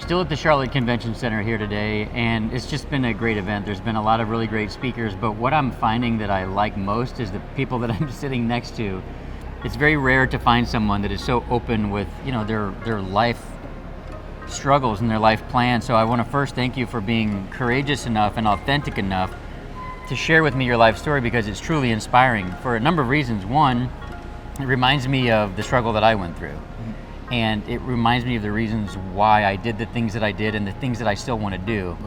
Still at the Charlotte Convention Center here today, and it's just been a great event. There's been a lot of really great speakers, but what I'm finding that I like most is the people that I'm sitting next to. It's very rare to find someone that is so open with, their life struggles and their life plans. So I want to first thank you for being courageous enough and authentic enough to share with me your life story, because it's truly inspiring for a number of reasons. One, it reminds me of the struggle that I went through. And it reminds me of the reasons why I did the things that I did and the things that I still want to do.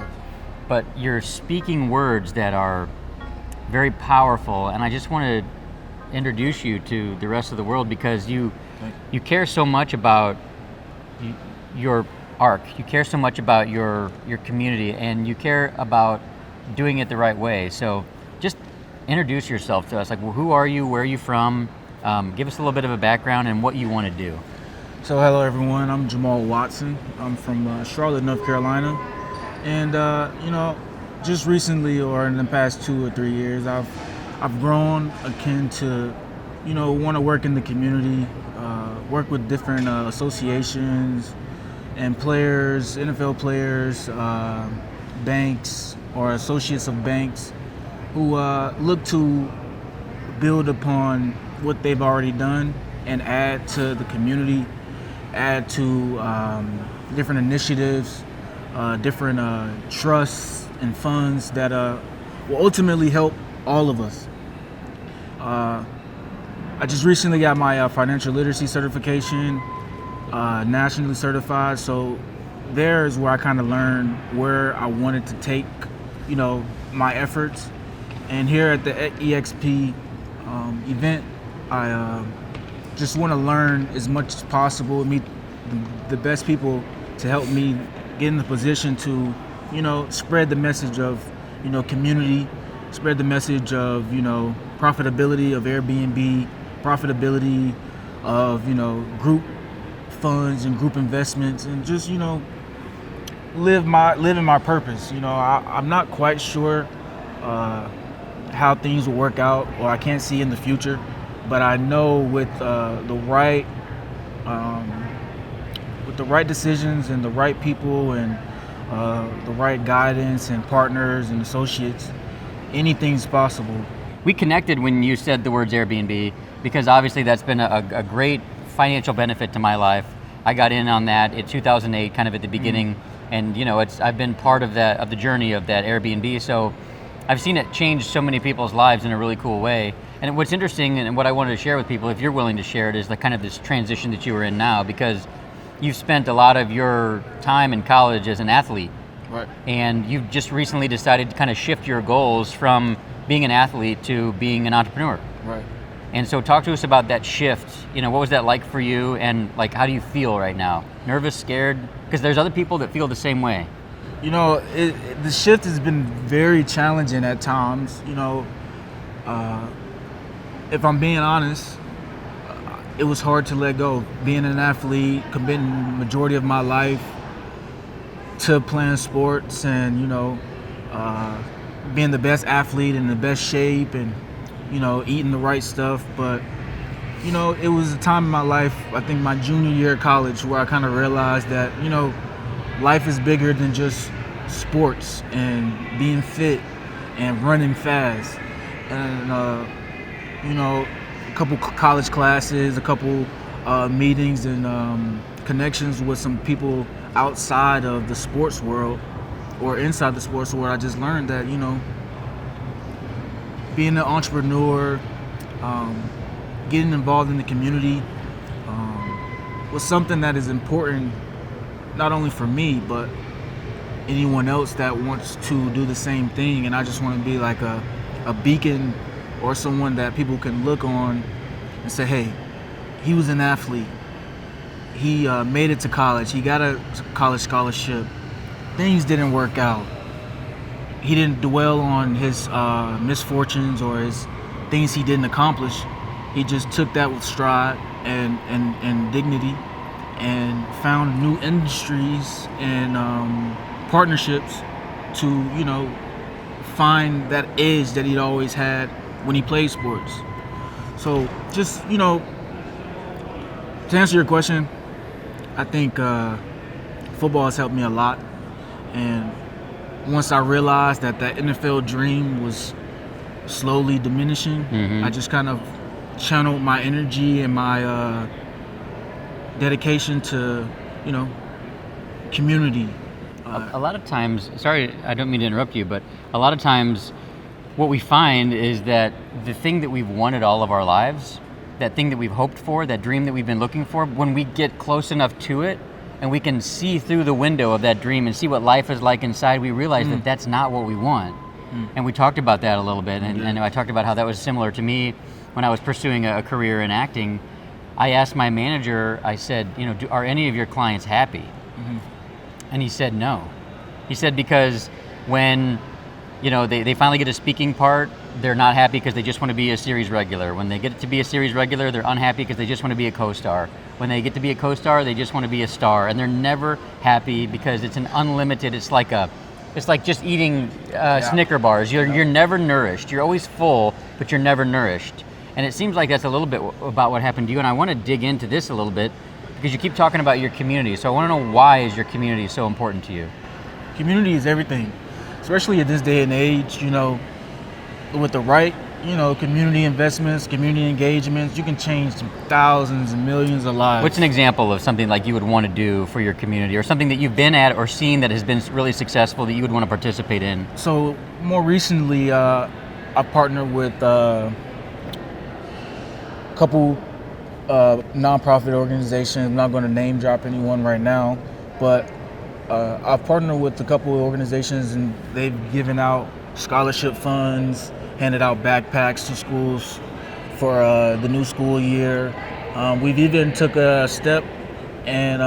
But you're speaking words that are very powerful, and I just want to introduce you to the rest of the world, because you care so much about your arc. You care so much about your community, and you care about doing it the right way. So just introduce yourself to us. Like, well, who are you? Where are you from? Give us a little bit of a background and what you want to do. So hello everyone, I'm Jamal Watson. I'm from Charlotte, North Carolina. And just recently, or in the past 2 or 3 years, I've grown akin to, want to work in the community, work with different associations and players, NFL players, banks or associates of banks who look to build upon what they've already done and add to the community, add to different initiatives, different trusts and funds that will ultimately help all of us. I just recently got my financial literacy certification, nationally certified. So there is where I kind of learned where I wanted to take, my efforts. And here at the EXP event, I just want to learn as much as possible, meet the best people to help me get in the position to, spread the message of, community, spread the message of, profitability of Airbnb, profitability of, group funds and group investments, and just, live in my purpose. I'm not quite sure how things will work out, or I can't see in the future. But I know with the right decisions and the right people and the right guidance and partners and associates, anything's possible. We connected when you said the words Airbnb, because obviously that's been a great financial benefit to my life. I got in on that in 2008, kind of at the beginning, and I've been part of the journey of that Airbnb. So I've seen it change so many people's lives in a really cool way. And what's interesting, and what I wanted to share with people, if you're willing to share it, is the kind of this transition that you were in now, because you've spent a lot of your time in college as an athlete. Right. And you've just recently decided to kind of shift your goals from being an athlete to being an entrepreneur. Right. And so talk to us about that shift. What was that like for you, and like, how do you feel right now? Nervous, scared? Because there's other people that feel the same way. The shift has been very challenging at times. If I'm being honest, it was hard to let go. Being an athlete, committing the majority of my life to playing sports and, being the best athlete in the best shape and, eating the right stuff. But, it was a time in my life, I think my junior year of college, where I kind of realized that, life is bigger than just sports and being fit and running fast. And, a couple college classes, a couple meetings and connections with some people outside of the sports world or inside the sports world, I just learned that, being an entrepreneur, getting involved in the community was something that is important, not only for me, but anyone else that wants to do the same thing. And I just want to be like a beacon or someone that people can look on and say, hey, he was an athlete. He made it to college. He got a college scholarship. Things didn't work out. He didn't dwell on his misfortunes or his things he didn't accomplish. He just took that with stride and dignity, and found new industries and partnerships to, find that edge that he'd always had when he played sports. So just, to answer your question, I think football has helped me a lot. And once I realized that NFL dream was slowly diminishing, I just kind of channeled my energy and my dedication to, community. A lot of times, sorry, I don't mean to interrupt you, but a lot of times what we find is that the thing that we've wanted all of our lives, that thing that we've hoped for, that dream that we've been looking for, when we get close enough to it and we can see through the window of that dream and see what life is like inside, we realize that that's not what we want. And we talked about that a little bit, and I talked about how that was similar to me when I was pursuing a career in acting. I asked my manager, I said, are any of your clients happy? And he said no. He said because when they finally get a speaking part, they're not happy because they just want to be a series regular. When they get to be a series regular, they're unhappy because they just want to be a co-star. When they get to be a co-star, they just want to be a star, and they're never happy because it's an unlimited. It's like just eating Snicker bars. You're never nourished. You're always full, but you're never nourished. And it seems like that's a little bit about what happened to you. And I want to dig into this a little bit because you keep talking about your community. So I want to know, why is your community so important to you? Community is everything, especially at this day and age. With the right, community investments, community engagements, you can change thousands and millions of lives. What's an example of something like you would want to do for your community, or something that you've been at or seen that has been really successful that you would want to participate in? So more recently, I partnered with a couple nonprofit organizations. I'm not going to name drop anyone right now, but I've partnered with a couple of organizations, and they've given out scholarship funds, handed out backpacks to schools for the new school year. We've even took a step and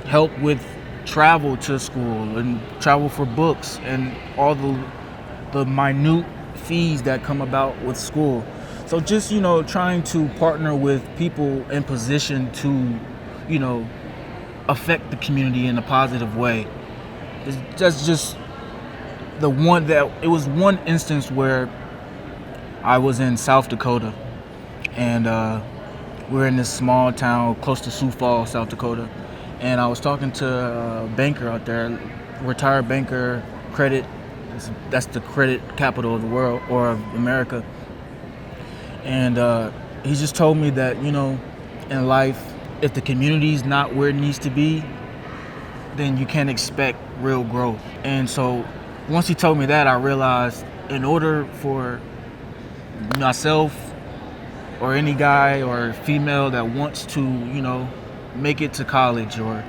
helped with travel to school and travel for books and all the minute fees that come about with school. So just, trying to partner with people in position to, affect the community in a positive way. That's just it was one instance where I was in South Dakota, and we're in this small town close to Sioux Falls, South Dakota, and I was talking to a banker out there, retired banker, credit. That's the credit capital of the world, or of America. And he just told me that, in life, if the community's not where it needs to be, then you can't expect real growth. And so once he told me that, I realized in order for myself or any guy or female that wants to, make it to college, or,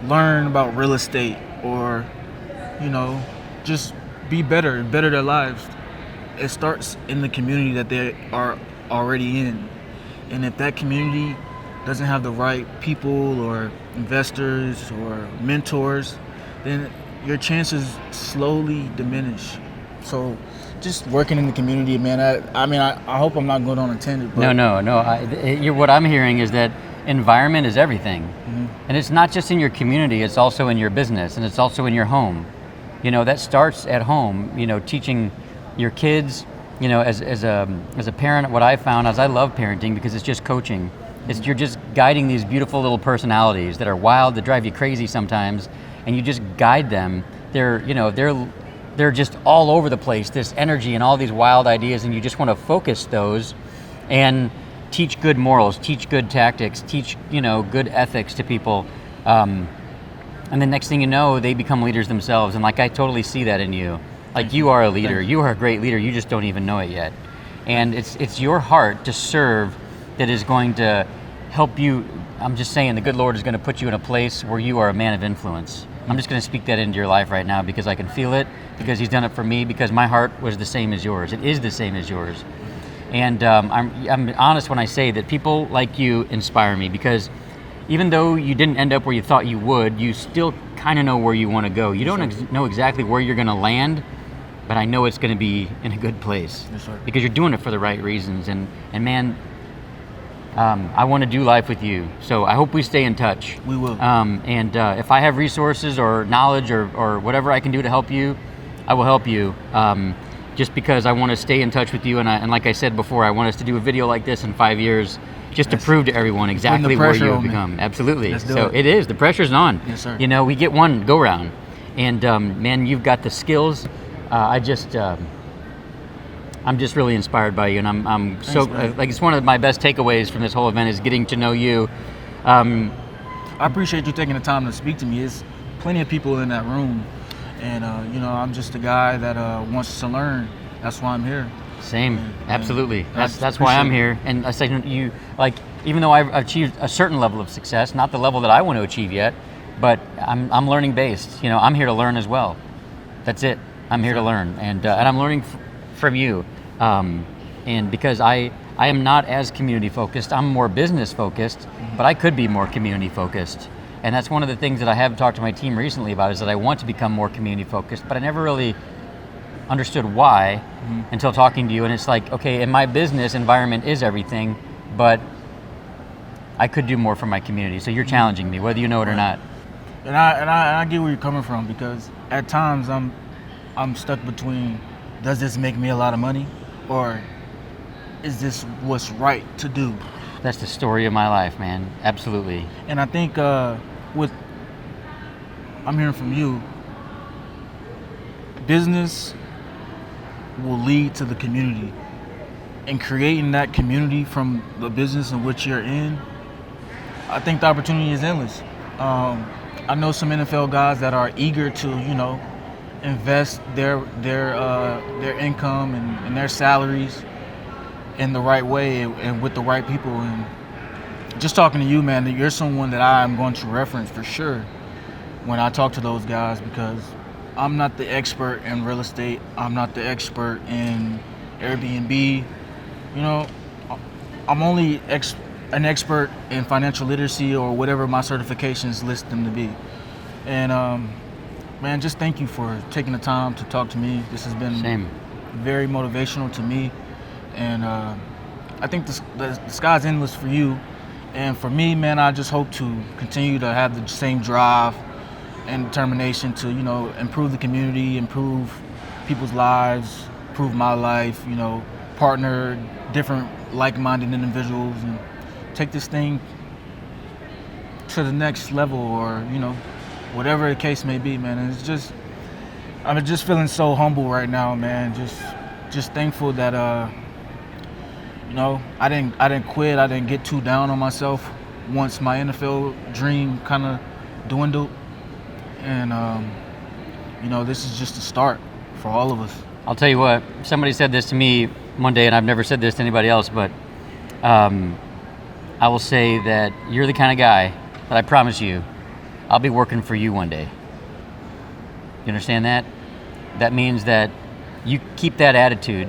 learn about real estate, or, just be better their lives, it starts in the community that they are already in. And if that community doesn't have the right people or investors or mentors, then your chances slowly diminish. So just working in the community, man, I hope I'm not going on a tangent. But No. What I'm hearing is that environment is everything. And it's not just in your community, it's also in your business, and it's also in your home. That starts at home, teaching your kids. As a parent, what I found is I love parenting because it's just coaching. You're just guiding these beautiful little personalities that are wild, that drive you crazy sometimes, and you just guide them. They're just all over the place, this energy and all these wild ideas, and you just want to focus those and teach good morals, teach good tactics, teach good ethics to people. And the next thing you know, they become leaders themselves. And I totally see that in you. You are a leader. You are a great leader. You just don't even know it yet. And it's your heart to serve that is going to help you. I'm just saying, the good Lord is going to put you in a place where you are a man of influence. I'm just going to speak that into your life right now because I can feel it, because He's done it for me, because my heart was the same as yours. It is the same as yours. And I'm honest when I say that people like you inspire me, because even though you didn't end up where you thought you would, you still kind of know where you want to go. You don't know exactly where you're going to land, but I know it's going to be in a good place. Yes, sir. Because you're doing it for the right reasons. And man, I want to do life with you. So I hope we stay in touch. We will. And if I have resources or knowledge or whatever I can do to help you, I will help you. Just because I want to stay in touch with you. And like I said before, I want us to do a video like this in 5 years just to prove to everyone exactly where you have become. Absolutely. So it is. The pressure's on. Yes, sir. You know, we get one go round, and man, you've got the skills. I'm just really inspired by you, and I'm Thanks, so man. like it's one of my best takeaways from this whole event is getting to know you. I appreciate you taking the time to speak to me. There's plenty of people in that room, and you know, I'm just a guy that wants to learn. That's why I'm here. Same, And absolutely. I That's why I'm appreciate here. And I say you, like, even though I've achieved a certain level of success, not the level that I want to achieve yet, but I'm learning based. You know, I'm here to learn as well. That's it. I'm here to learn, and I'm learning from you. And because I am not as community focused, I'm more business focused, but I could be more community focused. And that's one of the things that I have talked to my team recently about is that I want to become more community focused, but I never really understood why until talking to you. And it's like, okay, in my business environment is everything, but I could do more for my community. So you're challenging me, whether you know it or not. And I get where you're coming from, because at times I'm stuck between, does this make me a lot of money, or is this what's right to do? That's the story of my life, man. Absolutely. And I think with I'm hearing from you, business will lead to the community, and creating that community from the business in which you're in, I think the opportunity is endless. I know some NFL guys that are eager to, you know, invest their income and their salaries in the right way and with the right people. And just talking to you, man, you're someone that I am going to reference for sure when I talk to those guys, because I'm not the expert in real estate. I'm not the expert in Airbnb. You know, I'm only an expert in financial literacy or whatever my certifications list them to be. And man, just thank you for taking the time to talk to me. This has been very motivational to me. And I think the sky's endless for you. And for me, man, I just hope to continue to have the same drive and determination to, you know, improve the community, improve people's lives, improve my life, you know, partner different like-minded individuals and take this thing to the next level, or, you know, whatever the case may be, man. And it's just, I'm just feeling so humble right now, man. Just thankful that you know, I didn't quit. I didn't get too down on myself once my NFL dream kind of dwindled. And you know, this is just a start for all of us. I'll tell you what, somebody said this to me one day, and I've never said this to anybody else, but I will say that you're the kind of guy that I promise you, I'll be working for you one day. You understand that? That means that you keep that attitude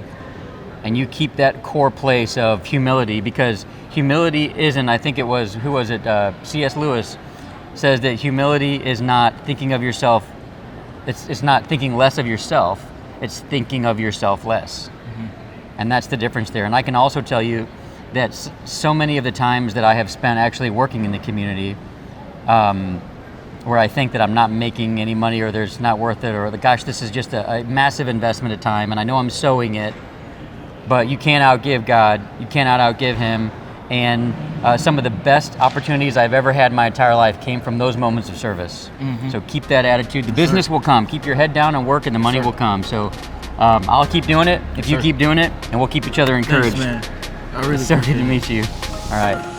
and you keep that core place of humility, because humility isn't, I think it was, who was it? C.S. Lewis says that humility is not thinking of yourself, it's not thinking less of yourself, it's thinking of yourself less. And that's the difference there. And I can also tell you that so many of the times that I have spent actually working in the community, where I think that I'm not making any money, or there's not worth it, or gosh, this is just a massive investment of time, and I know I'm sowing it, but you can't outgive God, you cannot outgive Him. And some of the best opportunities I've ever had in my entire life came from those moments of service. So keep that attitude. The business will come. Keep your head down and work, and the money will come. So I'll keep doing it if you keep doing it, and we'll keep each other encouraged. Thanks, man. I really it's so good appreciate to it. meet you. All right.